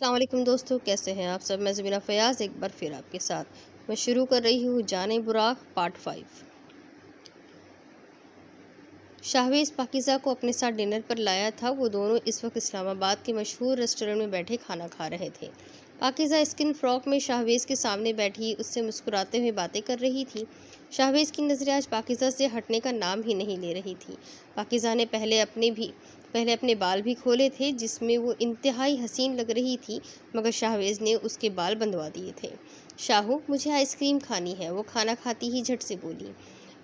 السلام علیکم دوستو، کیسے ہیں آپ سب؟ میں زمینہ فیاض ایک بار پھر آپ کے ساتھ میں شروع کر رہی ہوں جانے براق پارٹ 5۔ شاہویز پاکیزہ کو اپنے ساتھ ڈنر پر لایا تھا۔ وہ دونوں اس وقت اسلام آباد کے مشہور ریسٹورنٹ میں بیٹھے کھانا کھا رہے تھے۔ پاکیزہ اسکن فراک میں شاہویز کے سامنے بیٹھی اس سے مسکراتے ہوئے باتیں کر رہی تھی۔ شاہویز کی نظریں آج پاکیزہ سے ہٹنے کا نام ہی نہیں لے رہی تھی۔ پاکیزہ نے پہلے اپنے بال بھی کھولے تھے، جس میں وہ انتہائی حسین لگ رہی تھی، مگر شاہویز نے اس کے بال بندھوا دیے تھے۔ شاہو، مجھے آئس کریم کھانی ہے، وہ کھانا کھاتی ہی جھٹ سے بولی۔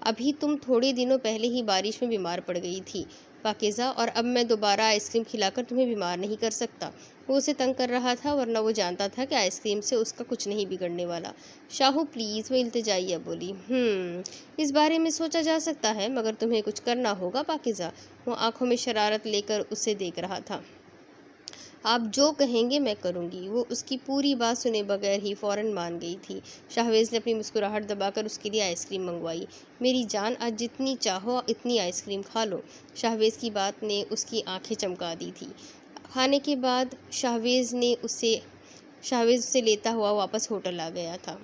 ابھی تم تھوڑے دنوں پہلے ہی بارش میں بیمار پڑ گئی تھی پاکیزہ، اور اب میں دوبارہ آئس کریم کھلا کر تمہیں بیمار نہیں کر سکتا۔ وہ اسے تنگ کر رہا تھا، ورنہ وہ جانتا تھا کہ آئس کریم سے اس کا کچھ نہیں بگڑنے والا۔ شاہو پلیز، وہ التجائیہ بولی۔ اس بارے میں سوچا جا سکتا ہے، مگر تمہیں کچھ کرنا ہوگا پاکیزہ۔ وہ آنکھوں میں شرارت لے کر اسے دیکھ رہا تھا۔ آپ جو کہیں گے میں کروں گی۔ وہ اس کی پوری بات سنے بغیر ہی فوراً مان گئی تھی۔ شاہویز نے اپنی مسکراہٹ دبا کر اس کے لیے آئس کریم منگوائی۔ میری جان، آج جتنی چاہو اتنی آئس کریم کھا لو۔ شاہویز کی بات نے اس کی آنکھیں چمکا دی تھی۔ کھانے کے بعد شاہویز اسے لیتا ہوا واپس ہوٹل آ گیا تھا۔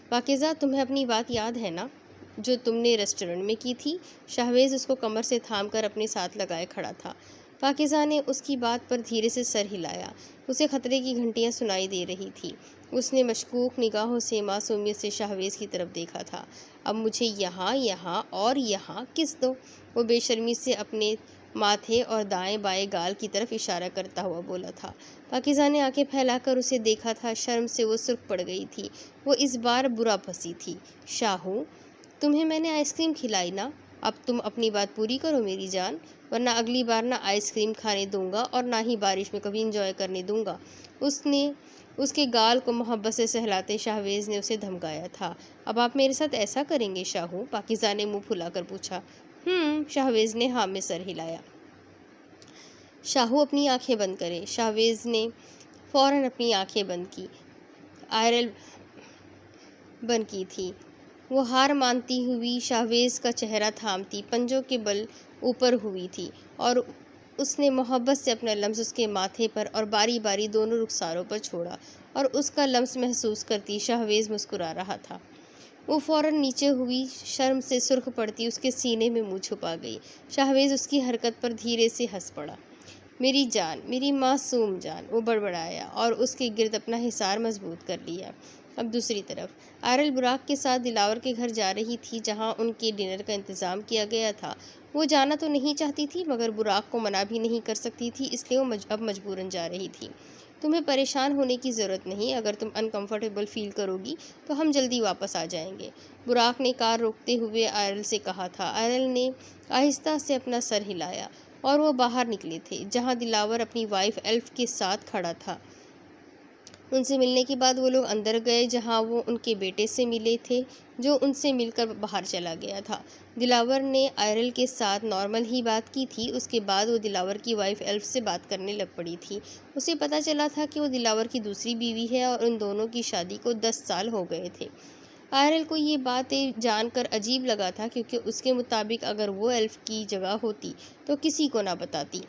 پاکیزہ، تمہیں اپنی بات یاد ہے نا جو تم نے ریسٹورنٹ میں کی تھی؟ شاہویز اس کو کمر سے تھام کر اپنے ساتھ لگائے کھڑا تھا۔ پاکیزہ نے اس کی بات پر دھیرے سے سر ہلایا۔ اسے خطرے کی گھنٹیاں سنائی دے رہی تھی۔ اس نے مشکوک نگاہوں سے معصومیت سے شاہویز کی طرف دیکھا تھا۔ اب مجھے یہاں اور یہاں کس دو، وہ بے شرمی سے اپنے ماتھے اور دائیں بائیں گال کی طرف اشارہ کرتا ہوا بولا تھا۔ پاکیزہ نے آنکھیں پھیلا کر اسے دیکھا تھا۔ شرم سے وہ سرخ پڑ گئی تھی۔ وہ اس بار برا پھنسی تھی۔ شاہو، تمہیں میں نے آئس کریم کھلائی نا، اب تم اپنی بات پوری کرو میری جان، ورنہ اگلی بار نہ آئس کریم کھانے دوں گا اور نہ ہی بارش میں کبھی انجوائے کرنے دوں گا۔ اس کے گال کو محبت سے سہلاتے شاہویز نے اسے دھمکایا تھا۔ اب آپ میرے ساتھ ایسا کریں گے شاہو؟ پاکیزہ نے منہ پھلا کر پوچھا۔ شاہویز نے ہاں میں سر ہلایا۔ شاہو، اپنی آنکھیں بند کرے۔ شاہویز نے فوراً اپنی آنکھیں بند کی۔ آئرل بند کی تھی۔ وہ ہار مانتی ہوئی شاہویز کا چہرہ تھامتی پنجوں کے بل اوپر ہوئی تھی، اور اس نے محبت سے اپنا لمس اس کے ماتھے پر اور باری باری دونوں رخساروں پر چھوڑا، اور اس کا لمس محسوس کرتی شاہویز مسکرا رہا تھا۔ وہ فوراً نیچے ہوئی، شرم سے سرخ پڑتی اس کے سینے میں منہ چھپا گئی۔ شاہویز اس کی حرکت پر دھیرے سے ہنس پڑا۔ میری جان، میری معصوم جان، وہ بڑبڑایا اور اس کے گرد اپنا حصار مضبوط کر لیا۔ اب دوسری طرف آئرل براق کے ساتھ دلاور کے گھر جا رہی تھی، جہاں ان کے ڈنر کا انتظام کیا گیا تھا۔ وہ جانا تو نہیں چاہتی تھی، مگر براق کو منع بھی نہیں کر سکتی تھی، اس لیے وہ اب مجبوراً جا رہی تھی۔ تمہیں پریشان ہونے کی ضرورت نہیں، اگر تم انکمفرٹیبل فیل کرو گی تو ہم جلدی واپس آ جائیں گے، براق نے کار روکتے ہوئے آئرل سے کہا تھا۔ آئرل نے آہستہ سے اپنا سر ہلایا اور وہ باہر نکلے تھے، جہاں دلاور اپنی وائف ایلف کے ساتھ کھڑا تھا۔ ان سے ملنے کے بعد وہ لوگ اندر گئے، جہاں وہ ان کے بیٹے سے ملے تھے، جو ان سے مل کر باہر چلا گیا تھا۔ دلاور نے آئرل کے ساتھ نارمل ہی بات کی تھی، اس کے بعد وہ دلاور کی وائف ایلف سے بات کرنے لگ پڑی تھی۔ اسے پتہ چلا تھا کہ وہ دلاور کی دوسری بیوی ہے، اور ان دونوں کی شادی کو 10 سال ہو گئے تھے۔ آئرل کو یہ باتیں جان کر عجیب لگا تھا، کیونکہ اس کے مطابق اگر وہ ایلف کی جگہ ہوتی تو کسی کو نہ بتاتی۔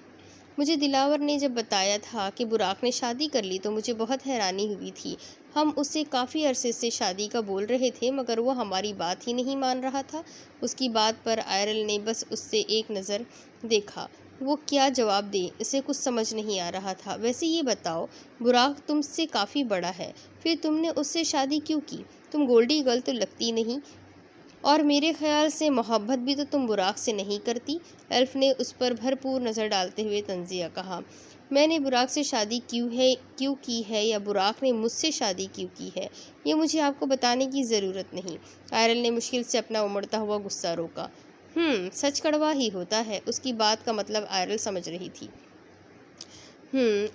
مجھے دلاور نے جب بتایا تھا کہ براق نے شادی کر لی تو مجھے بہت حیرانی ہوئی تھی۔ ہم اسے کافی عرصے سے شادی کا بول رہے تھے، مگر وہ ہماری بات ہی نہیں مان رہا تھا۔ اس کی بات پر آئرل نے بس اس سے ایک نظر دیکھا۔ وہ کیا جواب دے، اسے کچھ سمجھ نہیں آ رہا تھا۔ ویسے یہ بتاؤ، براق تم سے کافی بڑا ہے، پھر تم نے اس سے شادی کیوں کی؟ تم گولڈی گرل تو لگتی نہیں، اور میرے خیال سے محبت بھی تو تم براق سے نہیں کرتی۔ ایلف نے اس پر بھرپور نظر ڈالتے ہوئے طنزیہ کہا۔ میں نے براق سے شادی کیوں کی ہے یا براق نے مجھ سے شادی کیوں کی ہے، یہ مجھے آپ کو بتانے کی ضرورت نہیں۔ آئرل نے مشکل سے اپنا امڑتا ہوا غصہ روکا۔ سچ کڑوا ہی ہوتا ہے، اس کی بات کا مطلب آئرل سمجھ رہی تھی۔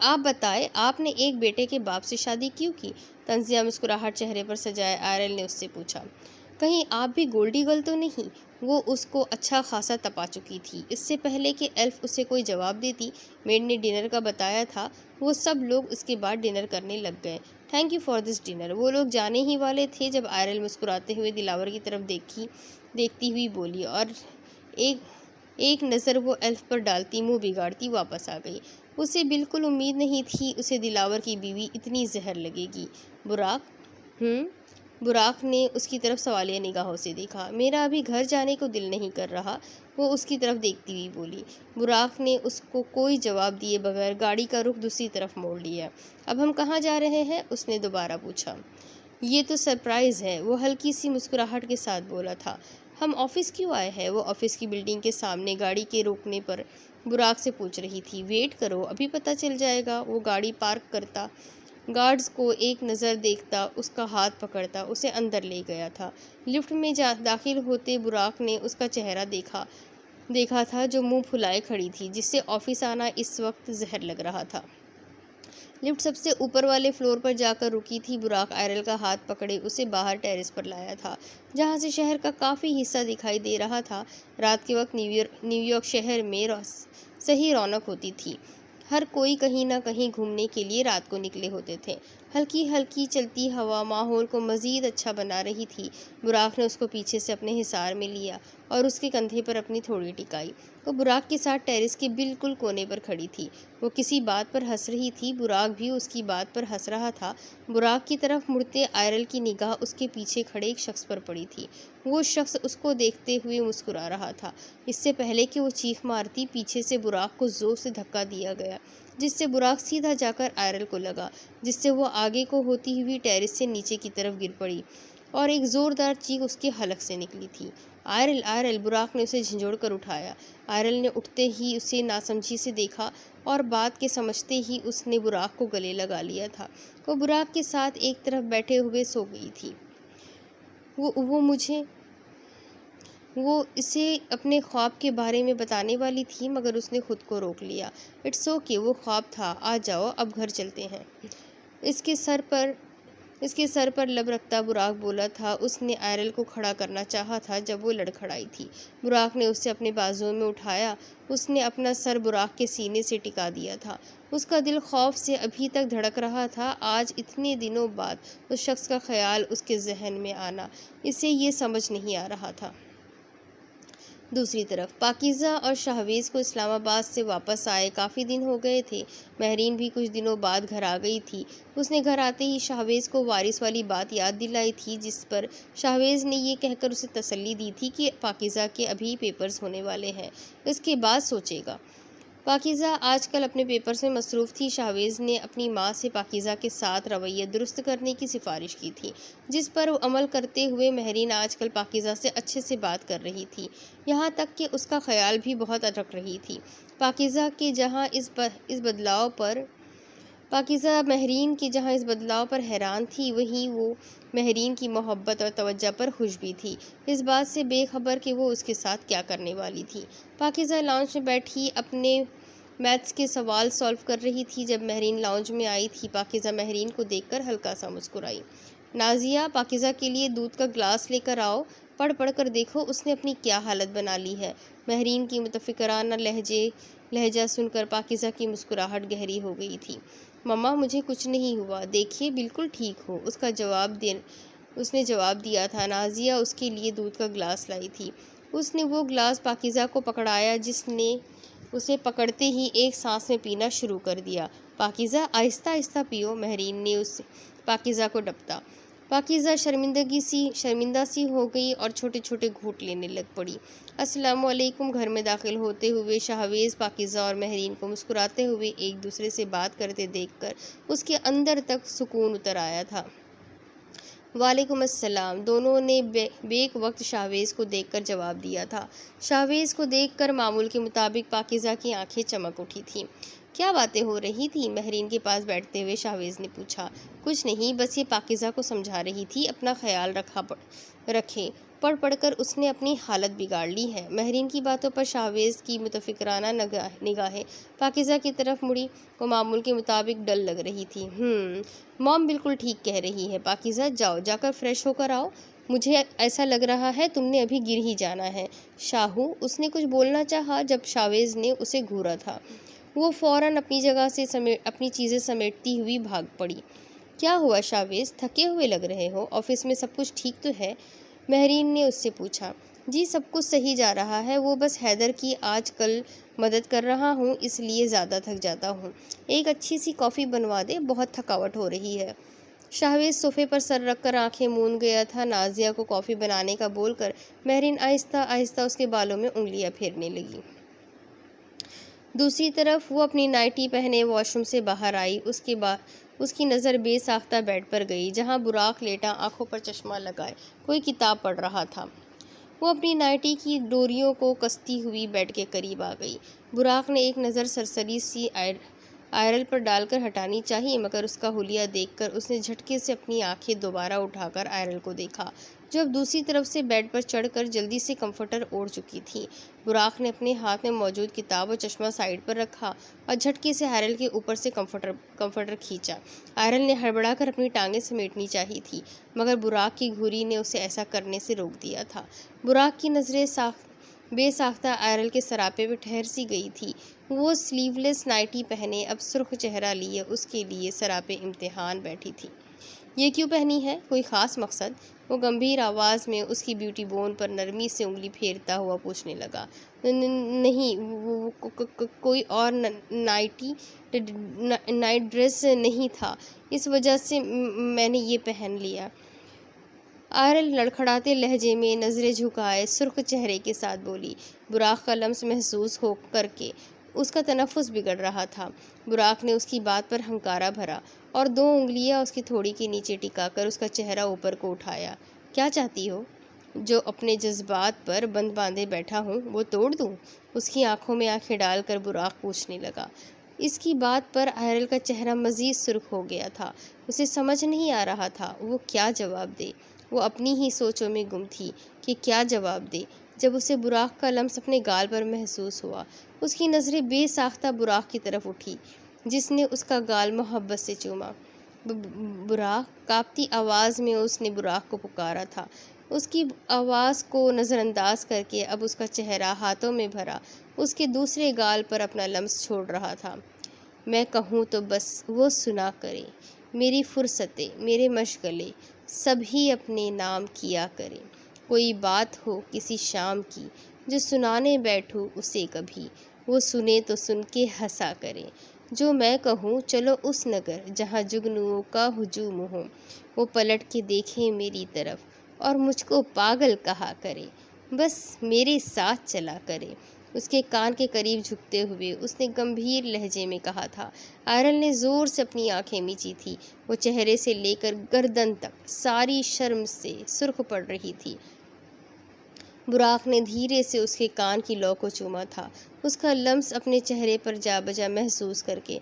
آپ بتائیں، آپ نے ایک بیٹے کے باپ سے شادی کیوں کی؟ طنزیہ مسکراہٹ چہرے پر سجائے آئرل نے اس سے پوچھا۔ کہیں آپ بھی گولڈی گرل تو نہیں؟ وہ اس کو اچھا خاصا تپا چکی تھی۔ اس سے پہلے کہ ایلف اسے کوئی جواب دیتی، میڈ نے ڈنر کا بتایا تھا۔ وہ سب لوگ اس کے بعد ڈنر کرنے لگ گئے۔ Thank you for this dinner, وہ لوگ جانے ہی والے تھے جب آئرل مسکراتے ہوئے دلاور کی طرف دیکھتی ہوئی بولی، اور ایک نظر وہ ایلف پر ڈالتی منہ بگاڑتی واپس آ گئی۔ اسے بالکل امید نہیں تھی اسے دلاور کی بیوی اتنی زہر لگے گی۔ براق نے اس کی طرف سوالیہ نگاہوں سے دیکھا۔ میرا ابھی گھر جانے کو دل نہیں کر رہا، وہ اس کی طرف دیکھتی ہوئی بولی۔ براق نے اس کو کوئی جواب دیے بغیر گاڑی کا رخ دوسری طرف موڑ لیا۔ اب ہم کہاں جا رہے ہیں؟ اس نے دوبارہ پوچھا۔ یہ تو سرپرائز ہے، وہ ہلکی سی مسکراہٹ کے ساتھ بولا تھا۔ ہم آفس کیوں آئے ہیں؟ وہ آفس کی بلڈنگ کے سامنے گاڑی کے روکنے پر براق سے پوچھ رہی تھی۔ ویٹ کرو، ابھی پتہ چل جائے گا۔ وہ گاڑی پارک کرتا، گارڈز کو ایک نظر دیکھتا، اس کا ہاتھ پکڑتا اسے اندر لے گیا تھا۔ لفٹ میں داخل ہوتے براق نے اس کا چہرہ دیکھا تھا جو منہ پھلائے کھڑی تھی، جس سے آفس آنا اس وقت زہر لگ رہا تھا۔ لفٹ سب سے اوپر والے فلور پر جا کر رکی تھی۔ براق آئرل کا ہاتھ پکڑے اسے باہر ٹیرس پر لایا تھا، جہاں سے شہر کا کافی حصہ دکھائی دے رہا تھا۔ رات کے وقت نیو یارک شہر میں صحیح رونق ہوتی تھی۔ ہر کوئی کہیں نہ کہیں گھومنے کے لیے رات کو نکلے ہوتے تھے۔ ہلکی ہلکی چلتی ہوا ماحول کو مزید اچھا بنا رہی تھی۔ براق نے اس کو پیچھے سے اپنے حصار میں لیا اور اس کے کندھے پر اپنی تھوڑی ٹکائی۔ وہ براق کے ساتھ ٹیرس کے بالکل کونے پر کھڑی تھی۔ وہ کسی بات پر ہنس رہی تھی، براق بھی اس کی بات پر ہنس رہا تھا۔ براق کی طرف مڑتے آئرل کی نگاہ اس کے پیچھے کھڑے ایک شخص پر پڑی تھی۔ وہ شخص اس کو دیکھتے ہوئے مسکرا رہا تھا۔ اس سے پہلے کہ وہ چیخ مارتی، پیچھے سے براق کو زور سے دھکا دیا گیا، جس سے براق سیدھا جا کر آئرل کو لگا، جس سے وہ آگے کو ہوتی ہوئی ٹیرس سے نیچے کی طرف گر پڑی اور ایک زوردار چیخ اس کے حلق سے نکلی تھی۔ آئرل آئرل! براق نے اسے جھنجھوڑ کر اٹھایا۔ آئرل نے اٹھتے ہی اسے ناسمجھی سے دیکھا اور بات کے سمجھتے ہی اس نے براق کو گلے لگا لیا تھا۔ وہ براق کے ساتھ ایک طرف بیٹھے ہوئے سو گئی تھی۔ وہ اسے اپنے خواب کے بارے میں بتانے والی تھی، مگر اس نے خود کو روک لیا۔ اٹس اوکے، وہ خواب تھا۔ آ جاؤ، اب گھر چلتے ہیں۔ اس کے سر پر لب رکھتا براق بولا تھا۔ اس نے آئرل کو کھڑا کرنا چاہا تھا جب وہ لڑکھڑائی تھی۔ براق نے اسے اپنے بازوؤں میں اٹھایا۔ اس نے اپنا سر براق کے سینے سے ٹکا دیا تھا۔ اس کا دل خوف سے ابھی تک دھڑک رہا تھا۔ آج اتنے دنوں بعد اس شخص کا خیال اس کے ذہن میں آنا، اسے یہ سمجھ نہیں آ رہا تھا۔ دوسری طرف پاکیزہ اور شاہویز کو اسلام آباد سے واپس آئے کافی دن ہو گئے تھے۔ مہرین بھی کچھ دنوں بعد گھر آ گئی تھی۔ اس نے گھر آتے ہی شاہویز کو وارث والی بات یاد دلائی تھی، جس پر شاہویز نے یہ کہہ کر اسے تسلی دی تھی کہ پاکیزہ کے ابھی پیپرز ہونے والے ہیں، اس کے بعد سوچے گا۔ پاکیزہ آج کل اپنے پیپرز میں مصروف تھی۔ شاہویز نے اپنی ماں سے پاکیزہ کے ساتھ رویہ درست کرنے کی سفارش کی تھی، جس پر عمل کرتے ہوئے مہرین آج کل پاکیزہ سے اچھے سے بات کر رہی تھی، یہاں تک کہ اس کا خیال بھی بہت رکھ رہی تھی۔ پاکیزہ مہرین کے جہاں اس بدلاؤ پر حیران تھی، وہیں وہ مہرین کی محبت اور توجہ پر خوش بھی تھی، اس بات سے بے خبر کہ وہ اس کے ساتھ کیا کرنے والی تھی۔ پاکیزہ لاؤنج میں بیٹھی اپنے میتھس کے سوال سالو کر رہی تھی جب مہرین لاؤنج میں آئی تھی۔ پاکیزہ مہرین کو دیکھ کر ہلکا سا مسکرائی۔ نازیہ، پاکیزہ کے لیے دودھ کا گلاس لے کر آؤ، پڑھ کر دیکھو اس نے اپنی کیا حالت بنا لی ہے۔ مہرین کی متفکرانہ لہجہ سن کر پاکیزہ کی مسکراہٹ گہری ہو گئی تھی۔ مما، مجھے کچھ نہیں ہوا، دیکھیے بالکل ٹھیک ہوں، اس نے جواب دیا تھا۔ نازیہ اس کے لیے دودھ کا گلاس لائی تھی۔ اس نے وہ گلاس پاکیزہ کو پکڑایا، جس نے اسے پکڑتے ہی ایک سانس میں پینا شروع کر دیا۔ پاکیزہ، آہستہ آہستہ پیو، مہرین نے پاکیزہ کو ڈپتا۔ پاکیزہ شرمندہ سی ہو گئی اور چھوٹے چھوٹے گھونٹ لینے لگ پڑی۔ السلام علیکم۔ گھر میں داخل ہوتے ہوئے شاہویز پاکیزہ اور مہرین کو مسکراتے ہوئے ایک دوسرے سے بات کرتے دیکھ کر اس کے اندر تک سکون اتر آیا تھا۔ وعلیکم السلام، دونوں نے بیک وقت شاہویز کو دیکھ کر جواب دیا تھا۔ شاہویز کو دیکھ کر معمول کے مطابق پاکیزہ کی آنکھیں چمک اٹھی تھیں۔ کیا باتیں ہو رہی تھیں؟ مہرین کے پاس بیٹھتے ہوئے شاہویز نے پوچھا۔ کچھ نہیں، بس یہ پاکیزہ کو سمجھا رہی تھی اپنا خیال رکھے، پڑھ کر اس نے اپنی حالت بگاڑ لی ہے۔ مہرین کی باتوں پر شاہویز کی متفکرانہ نگاہیں پاکیزہ کی طرف مڑی۔ وہ معمول کے مطابق ڈل لگ رہی تھی۔ مام بالکل ٹھیک کہہ رہی ہے پاکیزہ، جا کر فریش ہو کر آؤ، مجھے ایسا لگ رہا ہے تم نے ابھی گر ہی جانا ہے۔ شاہو، اس نے کچھ بولنا چاہا جب شاہویز نے اسے گھورا تھا۔ وہ فوراً اپنی جگہ سے اپنی چیزیں سمیٹتی ہوئی بھاگ پڑی۔ کیا ہوا شاہویز؟ تھکے ہوئے لگ رہے ہو، آفس میں سب کچھ ٹھیک تو ہے؟ مہرین نے اس سے پوچھا۔ جی سب کچھ صحیح جا رہا ہے، وہ بس حیدر کی آج کل مدد کر رہا ہوں اس لیے زیادہ تھک جاتا ہوں۔ ایک اچھی سی کافی بنوا دے، بہت تھکاوٹ ہو رہی ہے۔ شاہویز صوفے پر سر رکھ کر آنکھیں مون گیا تھا۔ نازیہ کو کافی بنانے کا بول کر مہرین آہستہ آہستہ اس کے بالوں میں انگلیاں پھیرنے لگی۔ دوسری طرف وہ اپنی نائٹی پہنے واش روم سے باہر آئی۔ اس کی نظر بے ساختہ بیڈ پر گئی جہاں براق لیٹا آنکھوں پر چشمہ لگائے کوئی کتاب پڑھ رہا تھا۔ وہ اپنی نائٹی کی ڈوریوں کو کستی ہوئی بیڈ کے قریب آ گئی۔ براق نے ایک نظر سرسری سی آئرل پر ڈال کر ہٹانی چاہی، مگر اس کا حلیہ دیکھ کر اس نے جھٹکے سے اپنی آنکھیں دوبارہ اٹھا کر آئرل کو دیکھا جو اب دوسری طرف سے بیڈ پر چڑھ کر جلدی سے کمفرٹر اوڑھ چکی تھی۔ براق نے اپنے ہاتھ میں موجود کتاب اور چشمہ سائیڈ پر رکھا اور جھٹکے سے آئرل کے اوپر سے کمفرٹر کھینچا۔ آئرل نے ہڑبڑا کر اپنی ٹانگیں سمیٹنی چاہی تھی، مگر براق کی گھوری نے اسے ایسا کرنے سے روک دیا تھا۔ براق کی نظریں بے ساختہ آئرل کے سراپے پہ ٹھہر سی گئی تھی۔ وہ سلیو لیس نائٹی پہنے اب سرخ چہرہ لیے اس کے لیے سراپے امتحان بیٹھی تھی۔ یہ کیوں پہنی ہے؟ کوئی خاص مقصد؟ وہ گمبھیر آواز میں اس کی بیوٹی بون پر نرمی سے انگلی پھیرتا ہوا پوچھنے لگا۔ نہیں، کوئی اور نائٹ ڈریس نہیں تھا، اس وجہ سے میں نے یہ پہن لیا۔ آئرل لڑکھڑاتے لہجے میں نظریں جھکائے سرخ چہرے کے ساتھ بولی۔ براق کا لمس محسوس ہو کر کے اس کا تنفس بگڑ رہا تھا۔ براق نے اس کی بات پر ہنکارا بھرا اور دو انگلیاں اس کی تھوڑی کے نیچے ٹکا کر اس کا چہرہ اوپر کو اٹھایا۔ کیا چاہتی ہو؟ جو اپنے جذبات پر بند باندھے بیٹھا ہوں وہ توڑ دوں؟ اس کی آنکھوں میں آنکھیں ڈال کر براق پوچھنے لگا۔ اس کی بات پر آئرل کا چہرہ مزید سرخ ہو گیا تھا۔ اسے سمجھ نہیں آ رہا تھا وہ کیا جواب دے۔ وہ اپنی ہی سوچوں میں گم تھی کہ کیا جواب دے جب اسے براق کا لمس اپنے گال پر محسوس ہوا۔ اس کی نظریں بے ساختہ براق کی طرف اٹھی جس نے اس کا گال محبت سے چوما۔ براق، کانپتی آواز میں اس نے براق کو پکارا تھا۔ اس کی آواز کو نظر انداز کر کے اب اس کا چہرہ ہاتھوں میں بھرا اس کے دوسرے گال پر اپنا لمس چھوڑ رہا تھا۔ میں کہوں تو بس وہ سنا کرے، میری فرصتیں، میرے مشغلے سب ہی اپنے نام کیا کرے۔ کوئی بات ہو کسی شام کی جو سنانے بیٹھوں اسے کبھی، وہ سنے تو سن کے ہنسا کرے۔ جو میں کہوں چلو اس نگر جہاں جگنوؤں کا ہجوم ہو، وہ پلٹ کے دیکھے میری طرف اور مجھ کو پاگل کہا کرے، بس میرے ساتھ چلا کرے۔ اس کے کان کے قریب جھکتے ہوئے اس نے گمبھیر لہجے میں کہا تھا۔ آئرل نے زور سے اپنی آنکھیں میچی تھی۔ وہ چہرے سے لے کر گردن تک ساری شرم سے سرخ پڑ رہی تھی۔ براق نے دھیرے سے اس کے کان کی لو کو چوما تھا، اس کا لمس اپنے چہرے پر جا بجا محسوس کر کے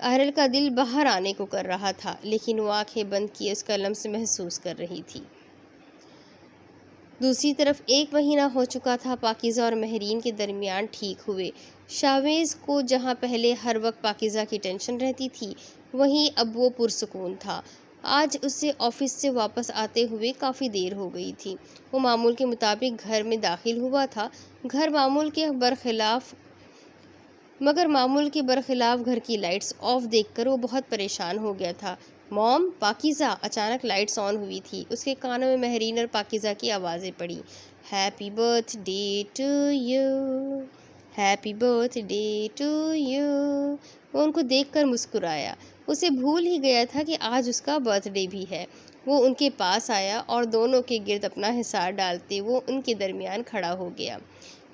آئرل کا دل باہر آنے کو کر رہا تھا، لیکن وہ آنکھیں بند کیے اس کا لمس محسوس کر رہی تھی۔ دوسری طرف 1 مہینہ ہو چکا تھا پاکیزہ اور مہرین کے درمیان ٹھیک ہوئے۔ شاہویز کو جہاں پہلے ہر وقت پاکیزہ کی ٹینشن رہتی تھی وہیں اب وہ پرسکون تھا۔ آج اسے آفس سے واپس آتے ہوئے کافی دیر ہو گئی تھی۔ وہ معمول کے مطابق گھر میں داخل ہوا تھا، مگر معمول کے برخلاف گھر کی لائٹس آف دیکھ کر وہ بہت پریشان ہو گیا تھا۔ موم، پاکیزہ! اچانک لائٹس آن ہوئی تھی۔ اس کے کانوں میں مہرین اور پاکیزہ کی آوازیں پڑی۔ Happy birthday to you, happy birthday to you. وہ ان کو دیکھ کر مسکرایا۔ اسے بھول ہی گیا تھا کہ آج اس کا برتھ ڈے بھی ہے۔ وہ ان کے پاس آیا اور دونوں کے گرد اپنا حصار ڈالتے وہ ان کے درمیان کھڑا ہو گیا۔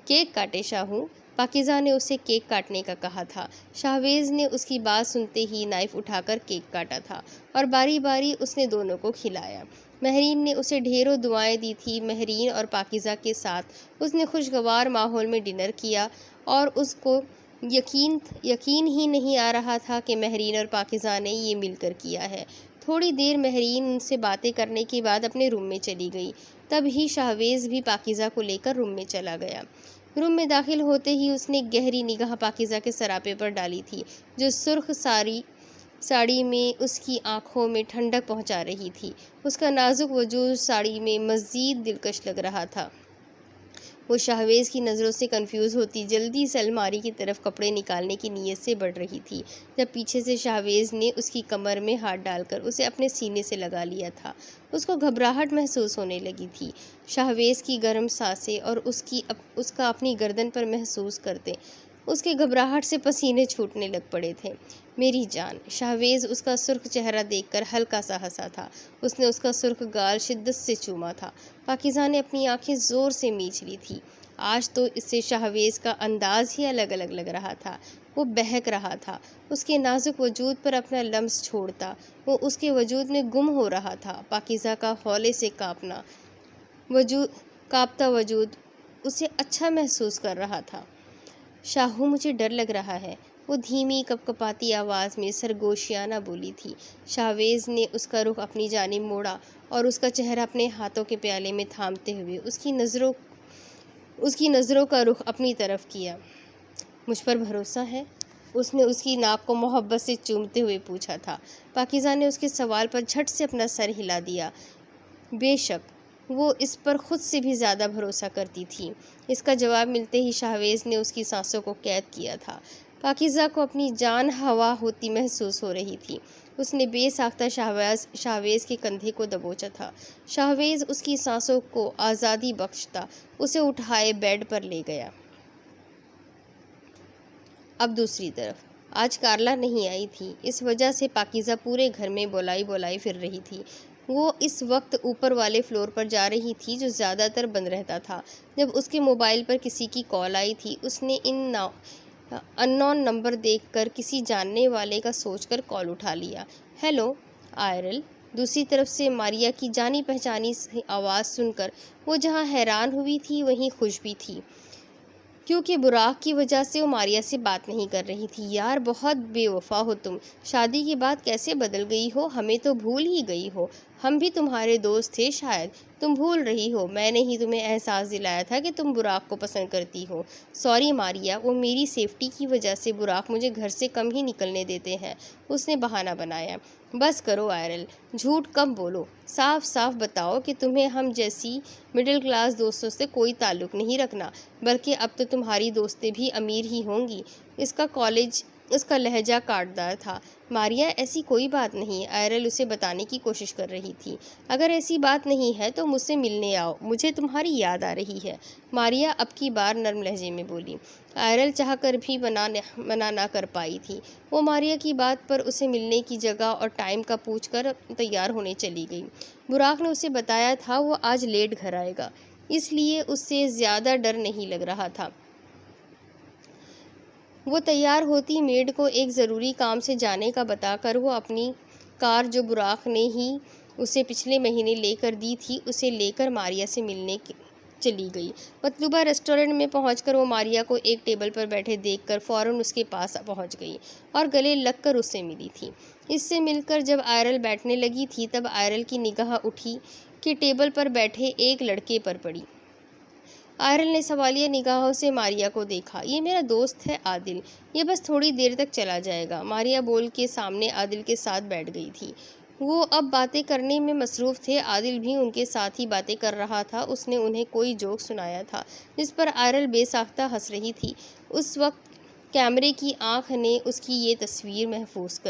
کیک کاٹے شاہو؟ پاکیزہ نے اسے کیک کاٹنے کا کہا تھا۔ شاہویز نے اس کی بات سنتے ہی نائف اٹھا کر کیک کاٹا تھا اور باری باری اس نے دونوں کو کھلایا۔ مہرین نے اسے ڈھیروں دعائیں دی تھی۔ مہرین اور پاکیزہ کے ساتھ اس نے خوشگوار ماحول میں ڈنر کیا اور اس کو یقین ہی نہیں آ رہا تھا کہ مہرین اور پاکیزہ نے یہ مل کر کیا ہے۔ تھوڑی دیر مہرین ان سے باتیں کرنے کے بعد اپنے روم میں چلی گئی۔ تب ہی شاہویز بھی پاکیزہ کو لے کر روم میں چلا گیا۔ روم میں داخل ہوتے ہی اس نے گہری نگاہ پاکیزہ کے سراپے پر ڈالی تھی جو سرخ ساڑی میں اس کی آنکھوں میں ٹھنڈک پہنچا رہی تھی۔ اس کا نازک وجود ساڑی میں مزید دلکش لگ رہا تھا۔ وہ شاہویز کی نظروں سے کنفیوز ہوتی جلدی سے الماری کی طرف کپڑے نکالنے کی نیت سے بڑھ رہی تھی جب پیچھے سے شاہویز نے اس کی کمر میں ہاتھ ڈال کر اسے اپنے سینے سے لگا لیا تھا۔ اس کو گھبراہٹ محسوس ہونے لگی تھی۔ شاہویز کی گرم سانسیں اور اس کا اپنی گردن پر محسوس کرتے اس کے گھبراہٹ سے پسینے چھوٹنے لگ پڑے تھے۔ میری جان، شاہویز اس کا سرخ چہرہ دیکھ کر ہلکا سا ہنسا تھا۔ اس نے اس کا سرخ گال شدت سے چوما تھا۔ پاکیزہ نے اپنی آنکھیں زور سے میچ لی تھی۔ آج تو اس سے شاہویز کا انداز ہی الگ الگ لگ رہا تھا۔ وہ بہک رہا تھا، اس کے نازک وجود پر اپنا لمس چھوڑتا وہ اس کے وجود میں گم ہو رہا تھا۔ پاکیزہ کا ہولے سے کانپتا وجود اسے اچھا محسوس کر رہا تھا۔ شاہو، مجھے ڈر لگ رہا ہے، وہ دھیمی کپکپاتی آواز میں سرگوشیانہ بولی تھی۔ شاہویز نے اس کا رخ اپنی جانب موڑا اور اس کا چہرہ اپنے ہاتھوں کے پیالے میں تھامتے ہوئے اس کی نظروں کا رخ اپنی طرف کیا۔ مجھ پر بھروسہ ہے؟ اس نے اس کی ناک کو محبت سے چومتے ہوئے پوچھا تھا۔ پاکیزہ نے اس کے سوال پر جھٹ سے اپنا سر ہلا دیا۔ بے شک، وہ اس پر خود سے بھی زیادہ بھروسہ کرتی تھی۔ اس کا جواب ملتے ہی شاہویز نے اس کی سانسوں کو قید کیا تھا۔ پاکیزہ کو اپنی جان ہوا ہوتی محسوس ہو رہی تھی۔ اس نے بے ساختہ شاہویز کے کندھے کو دبوچا تھا۔ شاہویز اس کی سانسوں کو آزادی بخشتا اسے اٹھائے بیڈ پر لے گیا۔ اب دوسری طرف آج کارلا نہیں آئی تھی، اس وجہ سے پاکیزہ پورے گھر میں بولائی پھر رہی تھی۔ وہ اس وقت اوپر والے فلور پر جا رہی تھی جو زیادہ تر بند رہتا تھا۔ جب اس کے موبائل پر کسی کی کال آئی تھی، اس نے ان نون نمبر دیکھ کر کسی جاننے والے کا سوچ کر کال اٹھا لیا۔ ہیلو آئرل۔ دوسری طرف سے ماریا کی جانی پہچانی آواز سن کر وہ جہاں حیران ہوئی تھی وہیں خوش بھی تھی، کیونکہ براق کی وجہ سے وہ ماریا سے بات نہیں کر رہی تھی۔ یار، بہت بے وفا ہو تم، شادی کے بعد کیسے بدل گئی ہو، ہمیں تو بھول ہی گئی ہو۔ ہم بھی تمہارے دوست تھے، شاید تم بھول رہی ہو۔ میں نے ہی تمہیں احساس دلایا تھا کہ تم براق کو پسند کرتی ہو۔ سوری ماریا، وہ میری سیفٹی کی وجہ سے براق مجھے گھر سے کم ہی نکلنے دیتے ہیں، اس نے بہانہ بنایا۔ بس کرو آئرل، جھوٹ کم بولو، صاف صاف بتاؤ کہ تمہیں ہم جیسی مڈل کلاس دوستوں سے کوئی تعلق نہیں رکھنا، بلکہ اب تو تمہاری دوستیں بھی امیر ہی ہوں گی۔ اس کا لہجہ کاٹدار تھا۔ ماریا، ایسی کوئی بات نہیں، آئرل اسے بتانے کی کوشش کر رہی تھی۔ اگر ایسی بات نہیں ہے تو مجھ سے ملنے آؤ، مجھے تمہاری یاد آ رہی ہے، ماریا اب کی بار نرم لہجے میں بولی۔ آئرل چاہ کر بھی منع نہ کر پائی تھی۔ وہ ماریا کی بات پر اسے ملنے کی جگہ اور ٹائم کا پوچھ کر تیار ہونے چلی گئی۔ براق نے اسے بتایا تھا وہ آج لیٹ گھر آئے گا، اس لیے اس سے زیادہ ڈر نہیں لگ رہا تھا۔ وہ تیار ہوتی میڈ کو ایک ضروری کام سے جانے کا بتا کر وہ اپنی کار جو براق نے ہی اسے پچھلے مہینے لے کر دی تھی اسے لے کر ماریا سے ملنے چلی گئی۔ مطلوبہ ریسٹورنٹ میں پہنچ کر وہ ماریا کو ایک ٹیبل پر بیٹھے دیکھ کر فوراً اس کے پاس پہنچ گئی اور گلے لگ کر اس سے ملی تھی۔ اس سے مل کر جب آئرل بیٹھنے لگی تھی تب آئرل کی نگاہ اٹھی کہ ٹیبل پر بیٹھے ایک لڑکے پر پڑی۔ آئرل نے سوالیہ نگاہوں سے ماریا کو دیکھا۔ یہ میرا دوست ہے عادل، یہ بس تھوڑی دیر تک چلا جائے گا، ماریا بول کے سامنے عادل کے ساتھ بیٹھ گئی تھی۔ وہ اب باتیں کرنے میں مصروف تھے، عادل بھی ان کے ساتھ ہی باتیں کر رہا تھا۔ اس نے انہیں کوئی جوک سنایا تھا جس پر آئرل بے ساختہ ہنس رہی تھی۔ اس وقت کیمرے کی آنکھ نے اس کی یہ تصویر محفوظ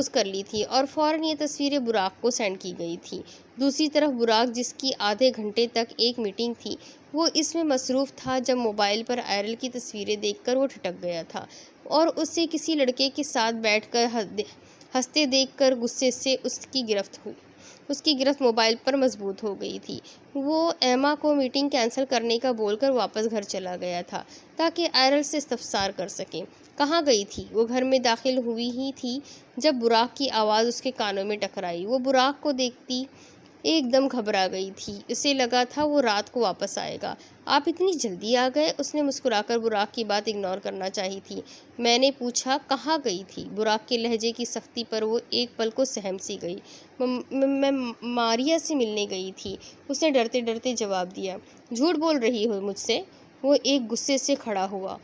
کر لی تھی اور فوراً یہ تصویریں براق کو سینڈ کی گئی تھی۔ دوسری طرف براق، جس کی آدھے گھنٹے تک ایک میٹنگ تھی، وہ اس میں مصروف تھا جب موبائل پر آئرل کی تصویریں دیکھ کر وہ ٹھٹک گیا تھا اور اسے کسی لڑکے کے ساتھ بیٹھ کر ہنستے دیکھ کر غصے سے اس کی گرفت موبائل پر مضبوط ہو گئی تھی۔ وہ ایما کو میٹنگ کینسل کرنے کا بول کر واپس گھر چلا گیا تھا تاکہ آئرل سے استفسار کر سکے۔ کہاں گئی تھی؟ وہ گھر میں داخل ہوئی ہی تھی جب براق کی آواز اس کے کانوں میں ٹکرائی۔ وہ براق کو دیکھتی ایک دم گھبرا گئی تھی، اسے لگا تھا وہ رات کو واپس آئے گا۔ آپ اتنی جلدی آ گئے؟ اس نے مسکرا کر براق کی بات اگنور کرنا چاہی تھی۔ میں نے پوچھا کہاں گئی تھی؟ براق کے لہجے کی سختی پر وہ ایک پل کو سہم سی گئی۔ میں ماریا سے ملنے گئی تھی، اس نے ڈرتے ڈرتے جواب دیا۔ جھوٹ بول رہی ہو مجھ سے؟ وہ ایک غصے سے کھڑا ہوا،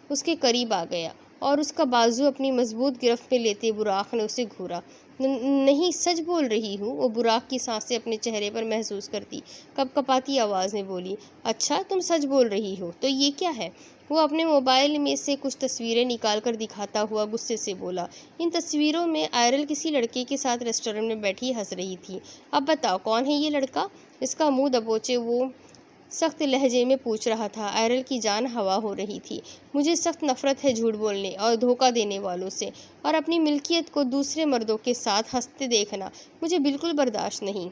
اس کے قریب آ گیا اور اس کا بازو اپنی مضبوط گرفت میں لیتے براق نے اسے گھورا۔ نہیں سچ بول رہی ہوں، وہ براق کی سانسیں اپنے چہرے پر محسوس کرتی کپ کپاتی آواز میں بولی۔ اچھا تم سچ بول رہی ہو تو یہ کیا ہے؟ وہ اپنے موبائل میں سے کچھ تصویریں نکال کر دکھاتا ہوا غصے سے بولا۔ ان تصویروں میں آئرل کسی لڑکے کے ساتھ ریسٹورنٹ میں بیٹھی ہنس رہی تھی۔ اب بتاؤ کون ہے یہ لڑکا؟ اس کا منہ دبوچے وہ سخت لہجے میں پوچھ رہا تھا۔ آئرل کی جان ہوا ہو رہی تھی۔ مجھے سخت نفرت ہے جھوٹ بولنے اور دھوکہ دینے والوں سے، اور اپنی ملکیت کو دوسرے مردوں کے ساتھ ہنستے دیکھنا مجھے بالکل برداشت نہیں۔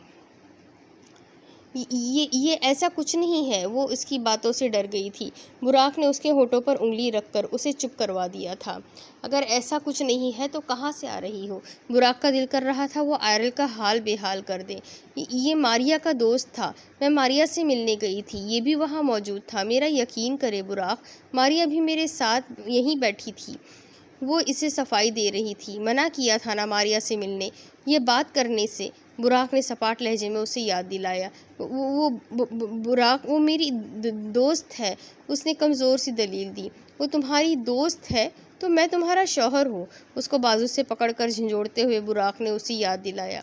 یہ ایسا کچھ نہیں ہے۔ وہ اس کی باتوں سے ڈر گئی تھی۔ براق نے اس کے ہونٹوں پر انگلی رکھ کر اسے چپ کروا دیا تھا۔ اگر ایسا کچھ نہیں ہے تو کہاں سے آ رہی ہو؟ براق کا دل کر رہا تھا وہ آئرل کا حال بے حال کر دے۔ یہ ماریا کا دوست تھا، میں ماریا سے ملنے گئی تھی، یہ بھی وہاں موجود تھا۔ میرا یقین کرے براق، ماریا بھی میرے ساتھ یہیں بیٹھی تھی۔ وہ اسے صفائی دے رہی تھی۔ منع کیا تھا نا ماریا سے ملنے، یہ بات کرنے سے، براق نے سپاٹ لہجے میں اسے یاد دلایا۔ براق، وہ میری دوست ہے، اس نے کمزور سی دلیل دی۔ وہ تمہاری دوست ہے تو میں تمہارا شوہر ہوں، اس کو بازو سے پکڑ کر جھنجھوڑتے ہوئے براق نے اسے یاد دلایا۔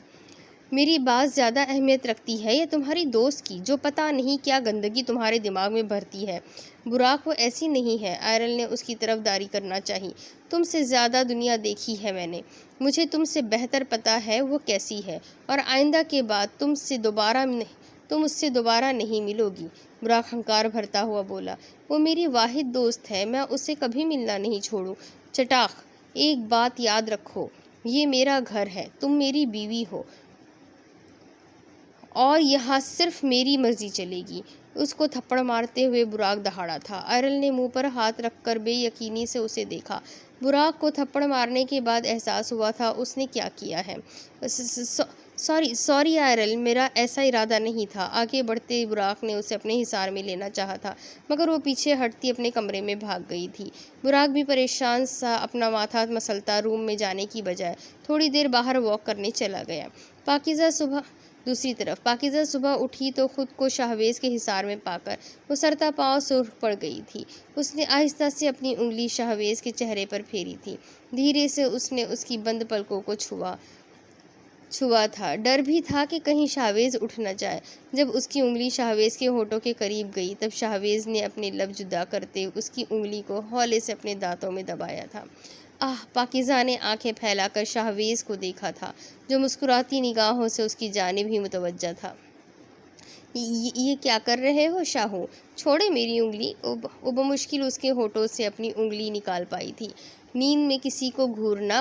میری بات زیادہ اہمیت رکھتی ہے یا تمہاری دوست کی، جو پتہ نہیں کیا گندگی تمہارے دماغ میں بھرتی ہے؟ براق، وہ ایسی نہیں ہے۔ آئرل نے اس کی طرف داری کرنا چاہی۔ تم سے زیادہ دنیا دیکھی ہے میں نے، مجھے تم سے بہتر پتہ ہے وہ کیسی ہے، اور آئندہ کے بعد تم اس سے دوبارہ نہیں ملو گی۔ براق ہنکار بھرتا ہوا بولا۔ وہ میری واحد دوست ہے، میں اسے کبھی ملنا نہیں چھوڑوں۔ چٹاخ، ایک بات یاد رکھو، یہ میرا گھر ہے، تم میری بیوی ہو، اور یہاں صرف میری مرضی چلے گی۔ اس کو تھپڑ مارتے ہوئے براق دہاڑا تھا۔ آئرل نے منہ پر ہاتھ رکھ کر بے یقینی سے اسے دیکھا۔ براق کو تھپڑ مارنے کے بعد احساس ہوا تھا اس نے کیا کیا ہے۔ سوری آئرل، میرا ایسا ارادہ نہیں تھا۔ آگے بڑھتے براق نے اسے اپنے حصار میں لینا چاہا تھا، مگر وہ پیچھے ہٹتی اپنے کمرے میں بھاگ گئی تھی۔ براق بھی پریشان سا اپنا ماتھا مسلتا روم میں جانے کی بجائے تھوڑی دیر باہر واک کرنے چلا گیا۔ دوسری طرف پاکیزہ صبح اٹھی تو خود کو شاہویز کے حصار میں پا کر وہ سرتا پاؤں سرخ پڑ گئی تھی۔ اس نے آہستہ سے اپنی انگلی شاہویز کے چہرے پر پھیری تھی۔ دھیرے سے اس نے اس کی بند پلکوں کو چھوا تھا۔ ڈر بھی تھا کہ کہیں شاہویز اٹھ نہ جائے۔ جب اس کی انگلی شاہویز کے ہونٹوں کے قریب گئی تب شاہویز نے اپنے لب جدا کرتے اس کی انگلی کو ہولے سے اپنے دانتوں میں دبایا تھا۔ پاکیزہ نے آنکھیں پھیلا کر شاہویز کو دیکھا تھا، جو مسکراتی نگاہوں سے اس کی جانب ہی متوجہ تھا۔ یہ کیا کر رہے ہو شاہو؟ چھوڑے میری انگلی۔ وہ بمشکل اس کے ہونٹوں سے اپنی انگلی نکال پائی تھی۔ نیند میں کسی کو گھورنا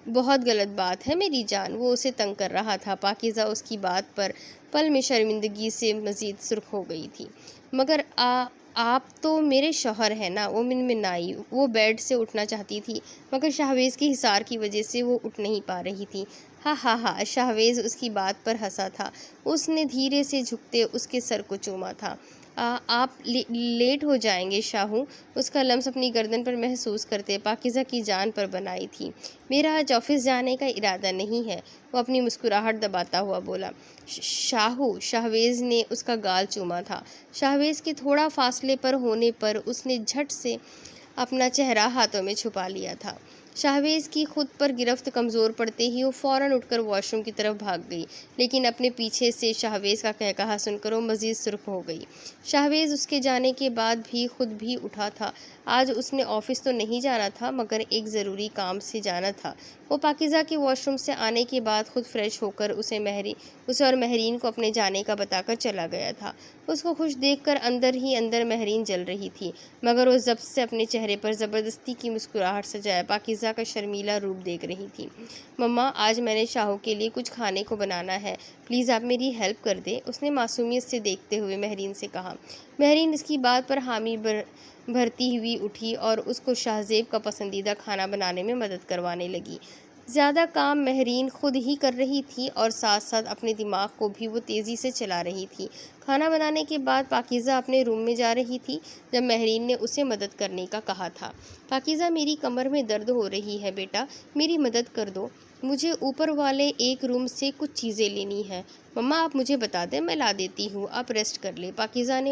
بہت غلط بات ہے میری جان، وہ اسے تنگ کر رہا تھا۔ پاکیزہ اس کی بات پر پل میں شرمندگی سے مزید سرخ ہو گئی تھی۔ مگر آپ تو میرے شوہر ہیں نا، وہ منمنائی۔ وہ بیڈ سے اٹھنا چاہتی تھی، مگر شاہویز کی حصار کی وجہ سے وہ اٹھ نہیں پا رہی تھی۔ ہاں، شاہویز اس کی بات پر ہنسا تھا۔ اس نے دھیرے سے جھکتے اس کے سر کو چوما تھا۔ آپ لیٹ ہو جائیں گے شاہو، اس کا لمس اپنی گردن پر محسوس کرتے پاکیزہ کی جان پر بنائی تھی۔ میرا آج آفس جانے کا ارادہ نہیں ہے، وہ اپنی مسکراہٹ دباتا ہوا بولا۔ شاہو، شاہویز نے اس کا گال چوما تھا۔ شاہویز کے تھوڑا فاصلے پر ہونے پر اس نے جھٹ سے اپنا چہرہ ہاتھوں میں چھپا لیا تھا۔ شاہویز کی خود پر گرفت کمزور پڑتے ہی وہ فوراً اٹھ کر واش روم کی طرف بھاگ گئی، لیکن اپنے پیچھے سے شاہویز کا کہکہا سن کر وہ مزید سرخ ہو گئی۔ شاہویز اس کے جانے کے بعد بھی خود بھی اٹھا تھا۔ آج اس نے آفس تو نہیں جانا تھا، مگر ایک ضروری کام سے جانا تھا۔ وہ پاکیزہ کے واش روم سے آنے کے بعد خود فریش ہو کر اسے اور مہرین کو اپنے جانے کا بتا کر چلا گیا تھا۔ اس کو خوش دیکھ کر اندر ہی اندر مہرین جل رہی تھی، مگر وہ ضبط سے اپنے چہرے پر زبردستی کی مسکراہٹ سجائے پاکیزہ کا شرمیلا روپ دیکھ رہی تھی۔ مما، آج میں نے شاہو کے لیے کچھ کھانے کو بنانا ہے، پلیز آپ میری ہیلپ کر دیں، اس نے معصومیت سے دیکھتے ہوئے مہرین سے کہا۔ مہرین اس کی بات پر حامی بھرتی ہوئی اٹھی اور اس کو شاہزیب کا پسندیدہ کھانا بنانے میں مدد کروانے لگی۔ زیادہ کام مہرین خود ہی کر رہی تھی اور ساتھ ساتھ اپنے دماغ کو بھی وہ تیزی سے چلا رہی تھی۔ کھانا بنانے کے بعد پاکیزہ اپنے روم میں جا رہی تھی جب مہرین نے اسے مدد کرنے کا کہا تھا۔ پاکیزہ میری کمر میں درد ہو رہی ہے بیٹا، میری مدد کر دو، مجھے اوپر والے ایک روم سے کچھ چیزیں لینی ہیں۔ مما آپ مجھے بتا دیں، میں لا دیتی ہوں، آپ ریسٹ کر لیں۔ پاکیزہ نے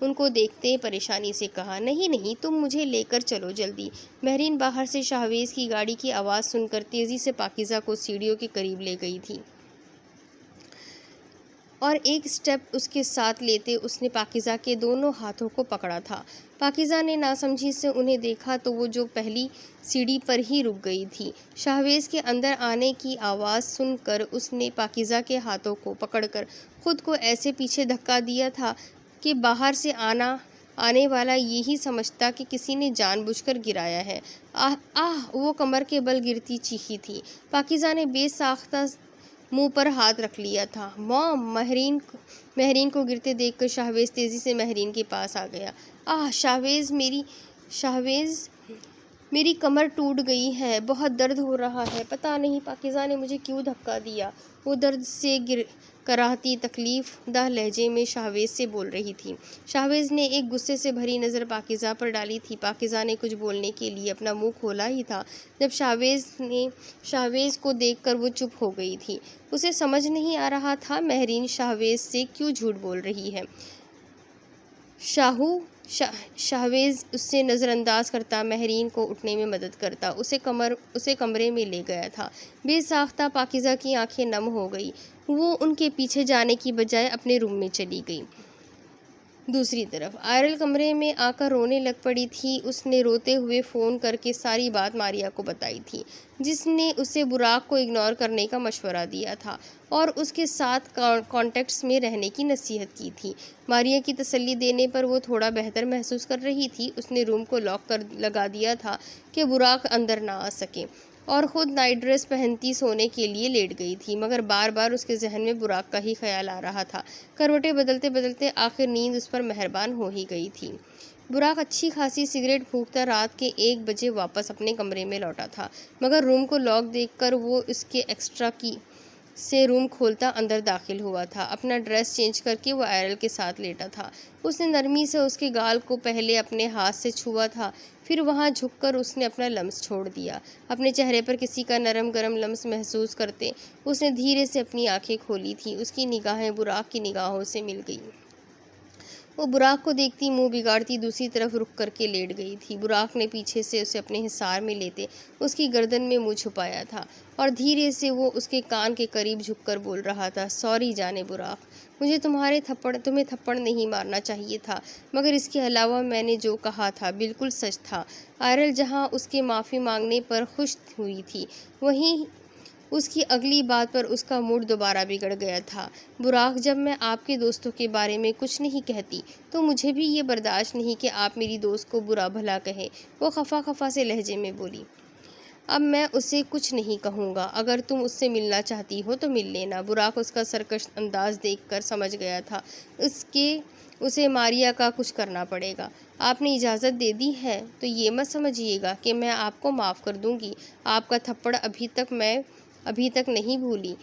ان کو دیکھتے پریشانی سے کہا، نہیں نہیں، تم مجھے لے کر چلو جلدی۔ مہرین باہر سے شاہویز کی گاڑی کی آواز سن کر تیزی سے پاکیزہ کو سیڑھیوں کے قریب لے گئی تھی اور ایک سٹیپ اس کے ساتھ لیتے اس نے پاکیزہ کے دونوں ہاتھوں کو پکڑا تھا۔ پاکیزہ نے ناسمجھی سے انہیں دیکھا تو وہ جو پہلی سیڑھی پر ہی رک گئی تھی۔ شاہویز کے اندر آنے کی آواز سن کر اس نے پاکیزہ کے ہاتھوں کو پکڑ کر خود کو ایسے پیچھے دھکا دیا تھا کہ باہر سے آنے والا یہی سمجھتا کہ کسی نے جان بوجھ کر گرایا ہے۔ آہ آہ، وہ کمر کے بل گرتی چیخی تھی۔ پاکیزہ نے بے ساختہ منہ پر ہاتھ رکھ لیا تھا۔ مام! مہرین کو گرتے دیکھ کر شاہویز تیزی سے مہرین کے پاس آ گیا۔ آہ شاہویز، میری کمر ٹوٹ گئی ہے، بہت درد ہو رہا ہے، پتہ نہیں پاکیزہ نے مجھے کیوں دھکا دیا۔ وہ درد سے کراہتی تکلیف دہ لہجے میں شاہویز سے بول رہی تھی۔ شاہویز نے ایک غصے سے بھری نظر پاکیزہ پر ڈالی تھی۔ پاکیزہ نے کچھ بولنے کے لیے اپنا منہ کھولا ہی تھا جب شاہویز کو دیکھ کر وہ چپ ہو گئی تھی۔ اسے سمجھ نہیں آ رہا تھا مہرین شاہویز سے کیوں جھوٹ بول رہی ہے۔ شاہویز اسے نظر انداز کرتا مہرین کو اٹھنے میں مدد کرتا اسے کمرے میں لے گیا تھا۔ بے ساختہ پاکیزہ کی آنکھیں نم ہو گئی۔ وہ ان کے پیچھے جانے کی بجائے اپنے روم میں چلی گئی۔ دوسری طرف آئرل کمرے میں آ کر رونے لگ پڑی تھی۔ اس نے روتے ہوئے فون کر کے ساری بات ماریا کو بتائی تھی، جس نے اسے براق کو اگنور کرنے کا مشورہ دیا تھا اور اس کے ساتھ کانٹیکٹس میں رہنے کی نصیحت کی تھی۔ ماریا کی تسلی دینے پر وہ تھوڑا بہتر محسوس کر رہی تھی۔ اس نے روم کو لاک کر لگا دیا تھا کہ براق اندر نہ آ سکے اور خود نائٹ ڈریس پہنتی سونے کے لیے لیٹ گئی تھی، مگر بار بار اس کے ذہن میں براق کا ہی خیال آ رہا تھا۔ کروٹیں بدلتے بدلتے آخر نیند اس پر مہربان ہو ہی گئی تھی۔ براق اچھی خاصی سگریٹ پھونکتا رات کے 1 بجے واپس اپنے کمرے میں لوٹا تھا، مگر روم کو لاک دیکھ کر وہ اس کے ایکسٹرا کی سے روم کھولتا اندر داخل ہوا تھا۔ اپنا ڈریس چینج کر کے وہ آئرل کے ساتھ لیٹا تھا۔ اس نے نرمی سے اس کے گال کو پہلے اپنے ہاتھ سے چھوا تھا، پھر وہاں جھک کر اس نے اپنا لمس چھوڑ دیا۔ اپنے چہرے پر کسی کا نرم گرم لمس محسوس کرتے اس نے دھیرے سے اپنی آنکھیں کھولی تھیں۔ اس کی نگاہیں براق کی نگاہوں سے مل گئیں۔ وہ براق کو دیکھتی منہ بگاڑتی دوسری طرف رخ کر کے لیٹ گئی تھی۔ براق نے پیچھے سے اسے اپنے حصار میں لیتے اس کی گردن میں منہ چھپایا تھا اور دھیرے سے وہ اس کے کان کے قریب جھک کر بول رہا تھا، سوری جانے براق، مجھے تمہیں تھپڑ نہیں مارنا چاہیے تھا، مگر اس کے علاوہ میں نے جو کہا تھا بالکل سچ تھا۔ آئرل جہاں اس کے معافی مانگنے پر خوش ہوئی تھی، وہیں اس کی اگلی بات پر اس کا موڈ دوبارہ بگڑ گیا تھا۔ براق، جب میں آپ کے دوستوں کے بارے میں کچھ نہیں کہتی تو مجھے بھی یہ برداشت نہیں کہ آپ میری دوست کو برا بھلا کہیں، وہ خفا سے لہجے میں بولی۔ اب میں اسے کچھ نہیں کہوں گا، اگر تم اس سے ملنا چاہتی ہو تو مل لینا۔ براق اس کا سرکش انداز دیکھ کر سمجھ گیا تھا اسے ماریا کا کچھ کرنا پڑے گا۔ آپ نے اجازت دے دی ہے تو یہ مت سمجھیے گا کہ میں آپ کو معاف کر دوں گی۔ آپ کا تھپڑ ابھی تک نہیں بھولی۔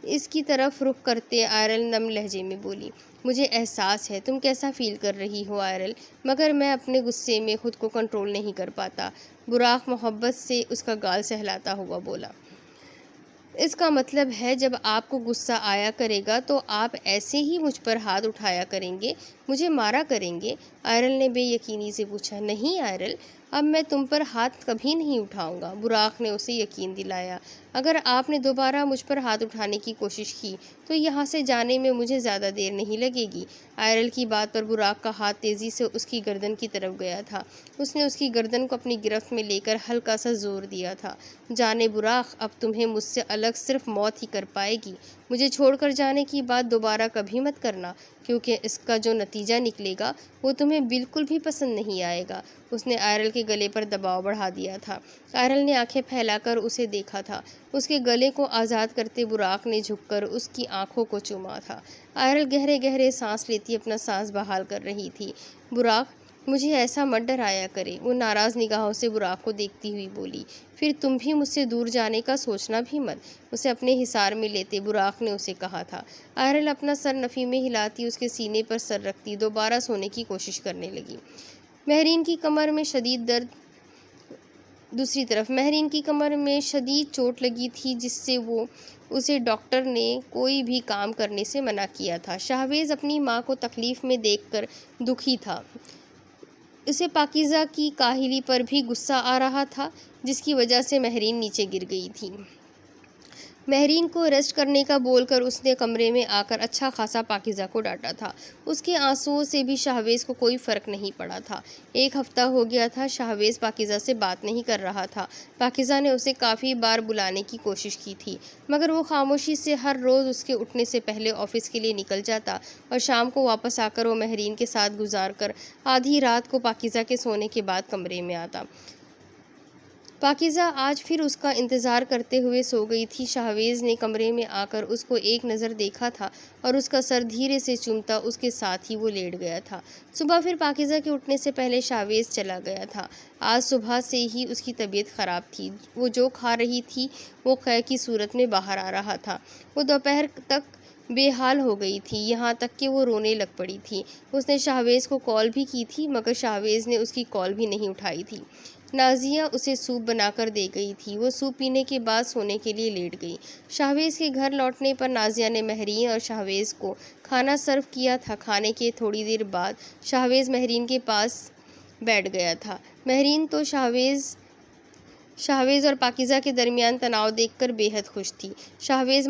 اس کی طرف رخ کرتے آئرل نم لہجے میں بولی، مجھے احساس ہے تم کیسا فیل کر رہی ہو آئرل، مگر میں اپنے غصے میں خود کو کنٹرول نہیں کر پاتا۔ براق محبت سے اس کا گال سہلاتا ہوا بولا، اس کا مطلب ہے جب آپ کو غصہ آیا کرے گا تو آپ ایسے ہی مجھ پر ہاتھ اٹھایا کریں گے، مجھے مارا کریں گے؟ آئرل نے بے یقینی سے پوچھا۔ نہیں آئرل، اب میں تم پر ہاتھ کبھی نہیں اٹھاؤں گا، براق نے اسے یقین دلایا۔ اگر آپ نے دوبارہ مجھ پر ہاتھ اٹھانے کی کوشش کی تو یہاں سے جانے میں مجھے زیادہ دیر نہیں لگے گی۔ آئرل کی بات پر براق کا ہاتھ تیزی سے اس کی گردن کی طرف گیا تھا۔ اس نے اس کی گردن کو اپنی گرفت میں لے کر ہلکا سا زور دیا تھا۔ جانے براق، اب تمہیں مجھ سے الگ صرف موت ہی کر پائے گی۔ مجھے چھوڑ کر جانے کی بات دوبارہ کبھی مت کرنا، کیونکہ اس کا جو نتیجہ نکلے گا وہ تمہیں بالکل بھی پسند نہیں آئے گا۔ اس نے آئرل کے گلے پر دباؤ بڑھا دیا تھا۔ آئرل نے آنکھیں پھیلا کر اسے دیکھا تھا۔ اس کے گلے کو آزاد کرتے براق نے جھک کر اس کی آنکھوں کو چوما تھا۔ آئرل گہرے گہرے سانس لیتی اپنا سانس بحال کر رہی تھی۔ براق، مجھے ایسا مت ڈرایا کرے، وہ ناراض نگاہوں سے براق کو دیکھتی ہوئی بولی۔ پھر تم بھی مجھ سے دور جانے کا سوچنا بھی مت، اسے اپنے حصار میں لیتے براق نے اسے کہا تھا۔ آئرل اپنا سر نفی میں ہلاتی اس کے سینے پر سر رکھتی دوبارہ سونے کی کوشش کرنے لگی۔ مہرین کی کمر میں شدید درد دوسری طرف مہرین کی کمر میں شدید چوٹ لگی تھی جس سے اسے ڈاکٹر نے کوئی بھی کام کرنے سے منع کیا تھا۔ شاہویز اپنی ماں کو تکلیف میں دیکھ کر دکھی تھا۔ اسے پاکیزہ کی کاہلی پر بھی غصہ آ رہا تھا جس کی وجہ سے مہرین نیچے گر گئی تھی۔ مہرین کو ریسٹ کرنے کا بول کر اس نے کمرے میں آ کر اچھا خاصا پاکیزہ کو ڈانٹا تھا۔ اس کے آنسوؤں سے بھی شاہویز کو کوئی فرق نہیں پڑا تھا۔ 1 ہفتہ ہو گیا تھا شاہویز پاکیزہ سے بات نہیں کر رہا تھا۔ پاکیزہ نے اسے کافی بار بلانے کی کوشش کی تھی مگر وہ خاموشی سے ہر روز اس کے اٹھنے سے پہلے آفس کے لیے نکل جاتا اور شام کو واپس آ کر وہ مہرین کے ساتھ گزار کر آدھی رات کو پاکیزہ کے سونے کے بعد کمرے میں آتا۔ پاکیزہ آج پھر اس کا انتظار کرتے ہوئے سو گئی تھی۔ شاہویز نے کمرے میں آ کر اس کو ایک نظر دیکھا تھا اور اس کا سر دھیرے سے چومتا اس کے ساتھ ہی وہ لیٹ گیا تھا۔ صبح پھر پاکیزہ کے اٹھنے سے پہلے شاہویز چلا گیا تھا۔ آج صبح سے ہی اس کی طبیعت خراب تھی۔ وہ جو کھا رہی تھی وہ قے کی صورت میں باہر آ رہا تھا۔ وہ دوپہر تک بے حال ہو گئی تھی یہاں تک کہ وہ رونے لگ پڑی تھی۔ اس نے شاہویز کو کال بھی کی تھی مگر شاہویز نے اس کی کال بھی نہیں اٹھائی تھی۔ نازیہ اسے سوپ بنا کر دے گئی تھی۔ وہ سوپ پینے کے بعد سونے کے لیے لیٹ گئی۔ شاہویز کے گھر لوٹنے پر نازیہ نے مہرین اور شاہویز کو کھانا سرو کیا تھا۔ کھانے کے تھوڑی دیر بعد شاہویز مہرین کے پاس بیٹھ گیا تھا۔ مہرین تو شاہویز اور پاکیزہ کے درمیان تناؤ دیکھ کر بے حد خوش تھی۔ شاہویز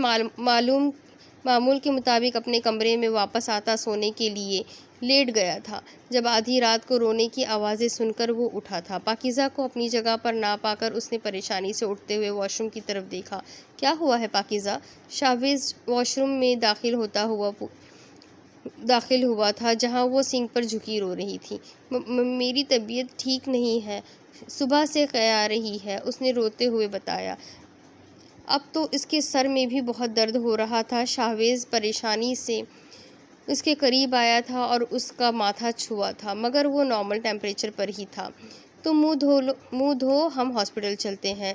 معمول کے مطابق اپنے کمرے میں واپس آتا سونے کے لیے لیٹ گیا تھا جب آدھی رات کو رونے کی آوازیں سن کر وہ اٹھا تھا۔ پاکیزہ کو اپنی جگہ پر نہ پا کر اس نے پریشانی سے اٹھتے ہوئے واش روم کی طرف دیکھا۔ کیا ہوا ہے پاکیزہ؟ شاہویز واش روم میں داخل ہوا تھا جہاں وہ سنک پر جھکی رو رہی تھی۔ میری طبیعت ٹھیک نہیں ہے، صبح سے قے آ رہی ہے، اس نے روتے ہوئے بتایا۔ اب تو اس کے سر میں بھی بہت درد ہو رہا تھا۔ شاہویز پریشانی سے اس کے قریب آیا تھا اور اس کا ماتھا چھوا تھا مگر وہ نارمل ٹیمپریچر پر ہی تھا۔ تم منہ دھو ہم ہاسپٹل چلتے ہیں۔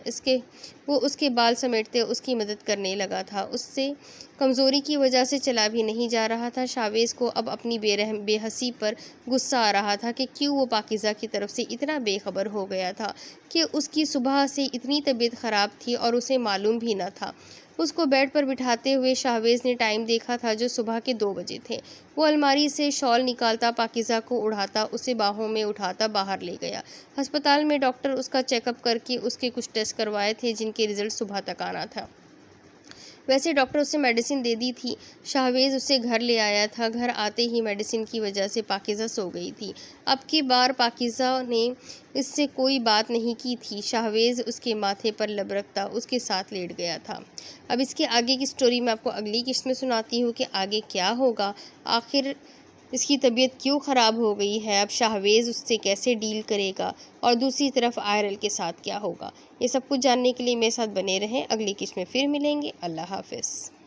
وہ اس کے بال سمیٹتے اس کی مدد کرنے لگا تھا۔ اس سے کمزوری کی وجہ سے چلا بھی نہیں جا رہا تھا۔ شاہویز کو اب اپنی بے حسی پر غصہ آ رہا تھا کہ کیوں وہ پاکیزہ کی طرف سے اتنا بے خبر ہو گیا تھا کہ اس کی صبح سے اتنی طبیعت خراب تھی اور اسے معلوم بھی نہ تھا۔ اس کو بیڈ پر بٹھاتے ہوئے شاہویز نے ٹائم دیکھا تھا جو صبح کے 2 بجے تھے۔ وہ الماری سے شال نکالتا پاکیزہ کو اڑاتا اسے باہوں میں اٹھاتا باہر لے گیا۔ ہسپتال میں ڈاکٹر اس کا چیک اپ کر کے اس کے کچھ ٹیسٹ کروائے تھے جن کے رزلٹ صبح تک آنا تھا۔ ویسے ڈاکٹر اسے میڈیسن دے دی تھی۔ شاہویز اسے گھر لے آیا تھا۔ گھر آتے ہی میڈیسن کی وجہ سے پاکیزہ سو گئی تھی۔ اب کی بار پاکیزہ نے اس سے کوئی بات نہیں کی تھی۔ شاہویز اس کے ماتھے پر لب رکھتا اس کے ساتھ لیٹ گیا تھا۔ اب اس کے آگے کی سٹوری میں آپ کو اگلی قسط میں سناتی ہوں کہ آگے کیا ہوگا، آخر اس کی طبیعت کیوں خراب ہو گئی ہے، اب شاہویز اس سے کیسے ڈیل کرے گا اور دوسری طرف آئرل کے ساتھ کیا ہوگا۔ یہ سب کچھ جاننے کے لیے میرے ساتھ بنے رہیں۔ اگلی قسط میں پھر ملیں گے۔ اللہ حافظ۔